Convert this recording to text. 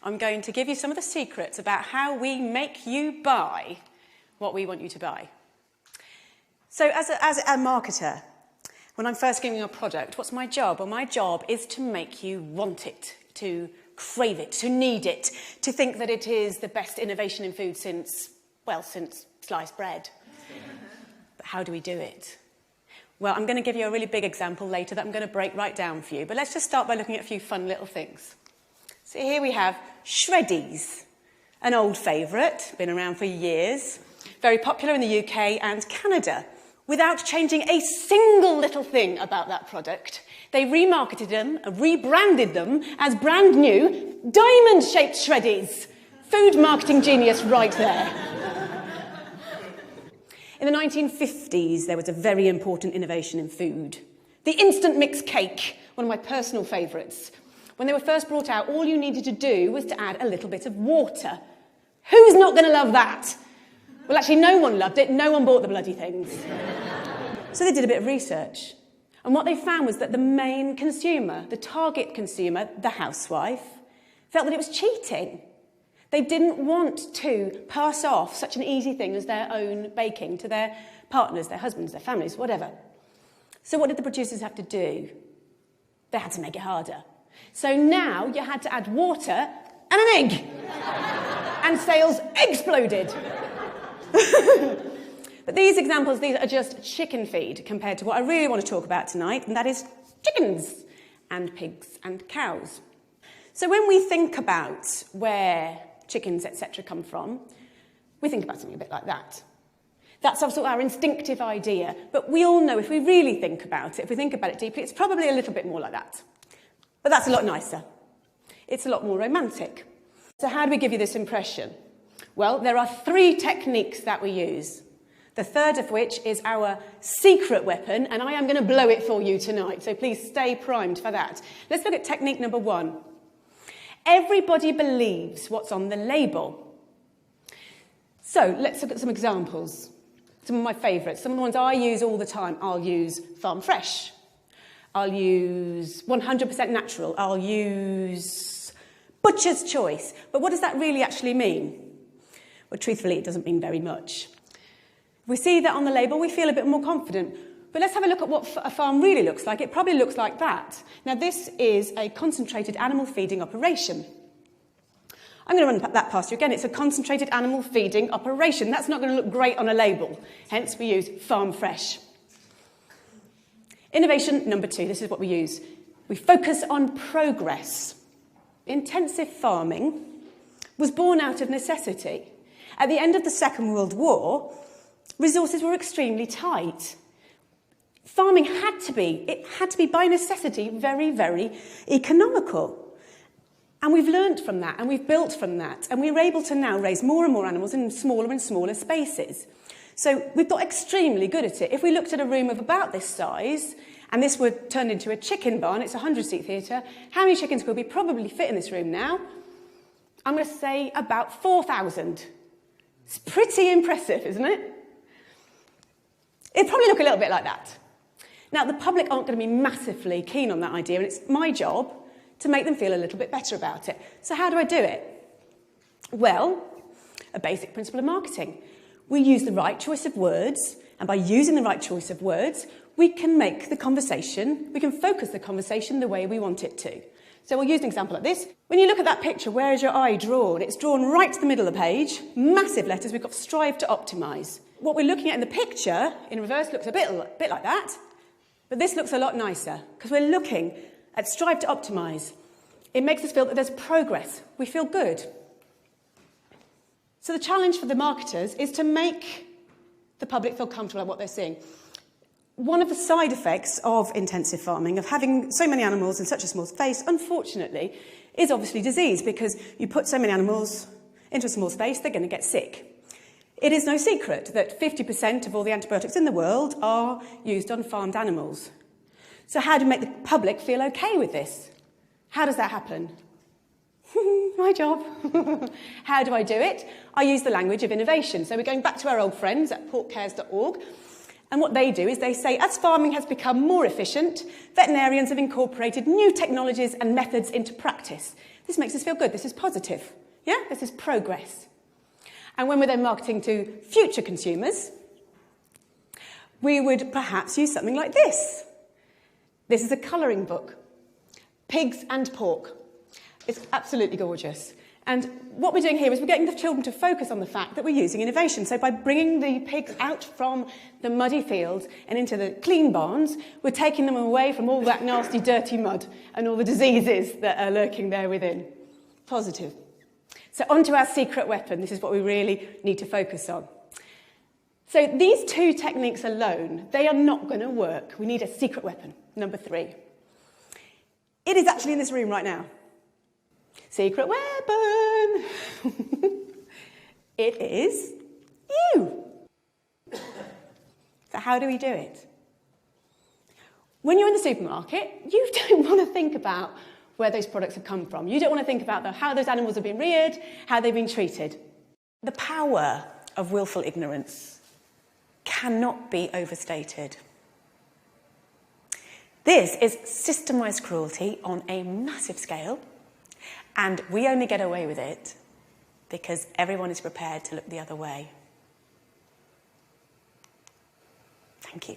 I'm going to give you some of the secrets about how we make you buy what we want you to buy. So as a marketer, when I'm first giving you a product, what's my job? Well, my job is to make you want it, to crave it, to need it, to think that it is the best innovation in food since sliced bread. But how do we do it? Well, I'm going to give you a really big example later that I'm going to break right down for you. But let's just start by looking at a few fun little things. So here we have Shreddies, an old favourite, been around for years, very popular in the UK and Canada. Without changing a single little thing about that product, they remarketed them, rebranded them as brand new diamond-shaped Shreddies. Food marketing genius right there. In the 1950s, there was a very important innovation in food. The instant mix cake, one of my personal favourites. When they were first brought out, all you needed to do was to add a little bit of water. Who's not going to love that? Well, actually, no one loved it. No one bought the bloody things. So they did a bit of research. And what they found was that the main consumer, the target consumer, the housewife, felt that it was cheating. They didn't want to pass off such an easy thing as their own baking to their partners, their husbands, their families, whatever. So what did the producers have to do? They had to make it harder. So now you had to add water and an egg. And sales exploded. But these examples, these are just chicken feed compared to what I really want to talk about tonight, and that is chickens and pigs and cows. So when we think about where chickens, etc. come from, we think about something a bit like that. That's also our instinctive idea, but we all know if we really think about it, if we think about it deeply, it's probably a little bit more like that. But that's a lot nicer. It's a lot more romantic. So how do we give you this impression? Well, there are 3 techniques that we use. The third of which is our secret weapon, and I am going to blow it for you tonight, so please stay primed for that. Let's look at technique number 1. Everybody believes what's on the label. So let's look at some examples. Some of my favourites, some of the ones I use all the time. I'll use farm fresh. I'll use 100% natural. I'll use butcher's choice. But what does that really actually mean? Well, truthfully, it doesn't mean very much. If we see that on the label, we feel a bit more confident. But let's have a look at what a farm really looks like. It probably looks like that. Now, this is a concentrated animal feeding operation. I'm going to run that past you again. It's a concentrated animal feeding operation. That's not going to look great on a label. Hence, we use farm fresh. Innovation number 2. This is what we use. We focus on progress. Intensive farming was born out of necessity. At the end of the Second World War, resources were extremely tight. Farming had to be by necessity very, very economical. And we've learnt from that, and we've built from that, and we're able to now raise more and more animals in smaller and smaller spaces. So we've got extremely good at it. If we looked at a room of about this size, and this were turned into a chicken barn, it's a 100-seat theatre, how many chickens could we probably fit in this room now? I'm going to say about 4,000. It's pretty impressive, isn't it? It'd probably look a little bit like that. Now, the public aren't going to be massively keen on that idea, and it's my job to make them feel a little bit better about it. So how do I do it? Well, a basic principle of marketing. We use the right choice of words, and by using the right choice of words, we can make the conversation, we can focus the conversation the way we want it to. So we'll use an example like this. When you look at that picture, where is your eye drawn? It's drawn right to the middle of the page, massive letters, we've got strive to optimise. What we're looking at in the picture, in reverse, looks a bit like that, but this looks a lot nicer, because we're looking at strive to optimise. It makes us feel that there's progress. We feel good. So the challenge for the marketers is to make the public feel comfortable at what they're seeing. One of the side effects of intensive farming, of having so many animals in such a small space, unfortunately, is obviously disease, because you put so many animals into a small space, they're going to get sick. It is no secret that 50% of all the antibiotics in the world are used on farmed animals. So how do you make the public feel okay with this? How does that happen? My job. How do I do it? I use the language of innovation. So we're going back to our old friends at porkcares.org. And what they do is they say, as farming has become more efficient, veterinarians have incorporated new technologies and methods into practice. This makes us feel good. This is positive. Yeah? This is progress. And when we're then marketing to future consumers, we would perhaps use something like this. This is a colouring book. Pigs and pork. It's absolutely gorgeous. And what we're doing here is we're getting the children to focus on the fact that we're using innovation. So by bringing the pigs out from the muddy fields and into the clean barns, we're taking them away from all that nasty, dirty mud and all the diseases that are lurking there within. Positive. So on to our secret weapon. This is what we really need to focus on. So these two techniques alone, they are not going to work. We need a secret weapon, number 3. It is actually in this room right now. Secret weapon! It is you. So how do we do it? When you're in the supermarket, you don't want to think about where those products have come from. You don't want to think about how those animals have been reared, how they've been treated. The power of willful ignorance cannot be overstated. This is systemised cruelty on a massive scale, and we only get away with it because everyone is prepared to look the other way. Thank you.